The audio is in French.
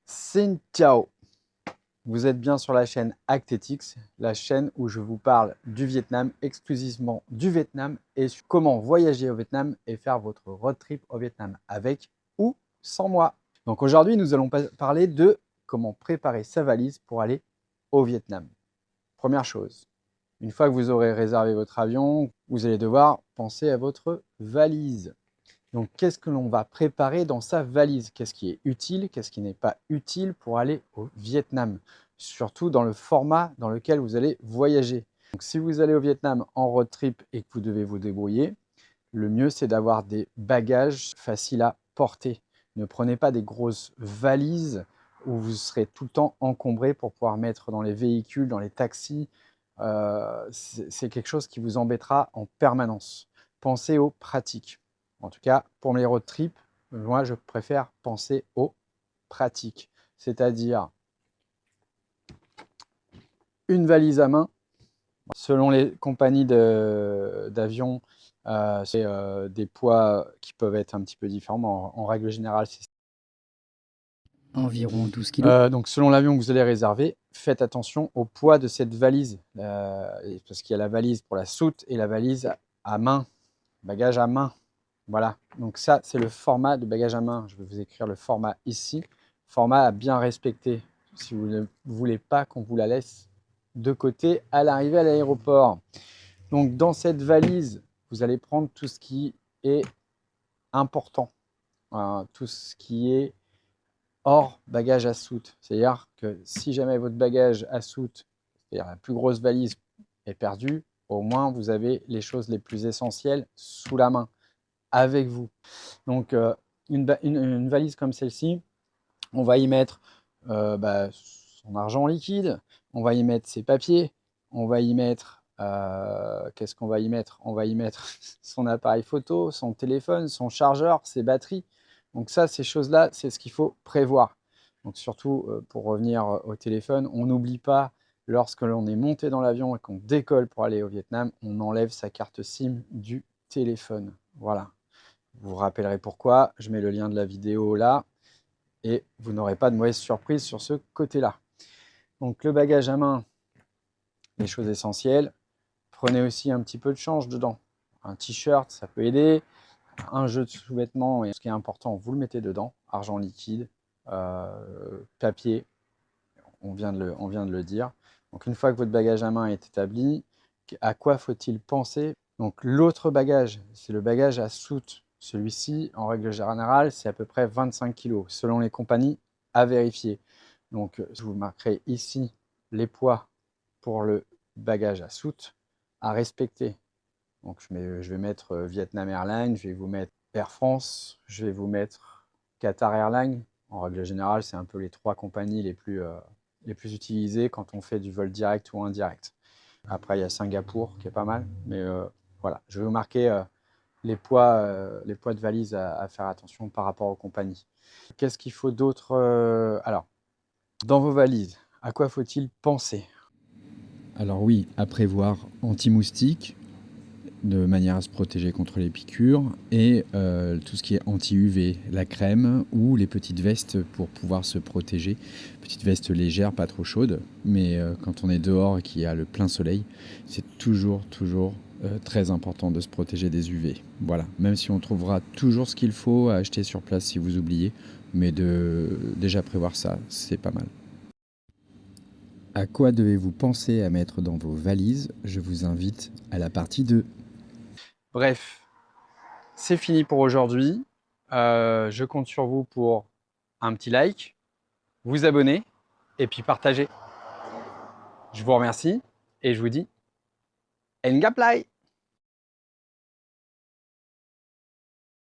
Xin ciao! Vous êtes bien sur la chaîne Actetix, la chaîne où je vous parle du Vietnam, exclusivement du Vietnam et sur comment voyager au Vietnam et faire votre road trip au Vietnam avec ou sans moi. Donc aujourd'hui, nous allons parler de comment préparer sa valise pour aller au Vietnam. Première chose, une fois que vous aurez réservé votre avion, vous allez devoir penser à votre valise. Donc, qu'est-ce que l'on va préparer dans sa valise? Qu'est-ce qui est utile? Qu'est-ce qui n'est pas utile pour aller au Vietnam? Surtout dans le format dans lequel vous allez voyager. Donc, si vous allez au Vietnam en road trip et que vous devez vous débrouiller, le mieux, c'est d'avoir des bagages faciles à porter. Ne prenez pas des grosses valises où vous serez tout le temps encombré pour pouvoir mettre dans les véhicules, dans les taxis. C'est quelque chose qui vous embêtera en permanence. Pensez aux pratiques. En tout cas, pour mes road trips, moi, je préfère penser aux pratiques. C'est-à-dire une valise à main. Selon les compagnies d'avion, c'est des poids qui peuvent être un petit peu différents, mais en règle générale, c'est Environ 12 kilos. donc selon l'avion que vous allez réserver, faites attention au poids de cette valise, parce qu'il y a la valise pour la soute et la valise à main, bagage à main. Voilà, donc ça, c'est le format de bagage à main. Je vais vous écrire le format ici. Format à bien respecter si vous ne voulez pas qu'on vous la laisse de côté à l'arrivée à l'aéroport. Donc, dans cette valise, vous allez prendre tout ce qui est important, tout ce qui est hors bagage à soute. C'est-à-dire que si jamais votre bagage à soute, c'est-à-dire la plus grosse valise, est perdue, au moins vous avez les choses les plus essentielles sous la main, avec vous. Donc, une valise comme celle-ci, on va y mettre son argent liquide, on va y mettre ses papiers, on va y mettre, qu'est-ce qu'on va y mettre? On va y mettre son appareil photo, son téléphone, son chargeur, ses batteries. Donc ça, ces choses-là, c'est ce qu'il faut prévoir. Donc surtout, pour revenir au téléphone, on n'oublie pas, lorsque l'on est monté dans l'avion et qu'on décolle pour aller au Vietnam, on enlève sa carte SIM du téléphone. Voilà. Vous vous rappellerez pourquoi, je mets le lien de la vidéo là, et vous n'aurez pas de mauvaise surprise sur ce côté-là. Donc le bagage à main, les choses essentielles. Prenez aussi un petit peu de change dedans. Un t-shirt, ça peut aider. Un jeu de sous-vêtements, et ce qui est important, vous le mettez dedans. Argent liquide, papier, on vient de le dire. Donc une fois que votre bagage à main est établi, à quoi faut-il penser? Donc l'autre bagage, c'est le bagage à soute. Celui-ci, en règle générale, c'est à peu près 25 kg, selon les compagnies, à vérifier. Donc je vous marquerai ici les poids pour le bagage à soute à respecter. Donc je vais mettre Vietnam Airlines, je vais vous mettre Air France, je vais vous mettre Qatar Airlines. En règle générale, c'est un peu les trois compagnies les plus utilisées quand on fait du vol direct ou indirect. Après, il y a Singapour qui est pas mal, mais voilà, je vais vous marquer les poids de valise à faire attention par rapport aux compagnies. Qu'est-ce qu'il faut d'autre? Alors, dans vos valises, à quoi faut-il penser? Alors oui, à prévoir anti-moustique, de manière à se protéger contre les piqûres, et tout ce qui est anti-UV, la crème ou les petites vestes pour pouvoir se protéger. Petites vestes légères, pas trop chaudes, mais quand on est dehors et qu'il y a le plein soleil, c'est toujours très important de se protéger des UV. Voilà, même si on trouvera toujours ce qu'il faut à acheter sur place si vous oubliez, mais de déjà prévoir ça, c'est pas mal. À quoi devez-vous penser à mettre dans vos valises? Je vous invite à la partie 2. Bref, c'est fini pour aujourd'hui. Je compte sur vous pour un petit like, vous abonner et puis partager. Je vous remercie et je vous dis Ngaplai!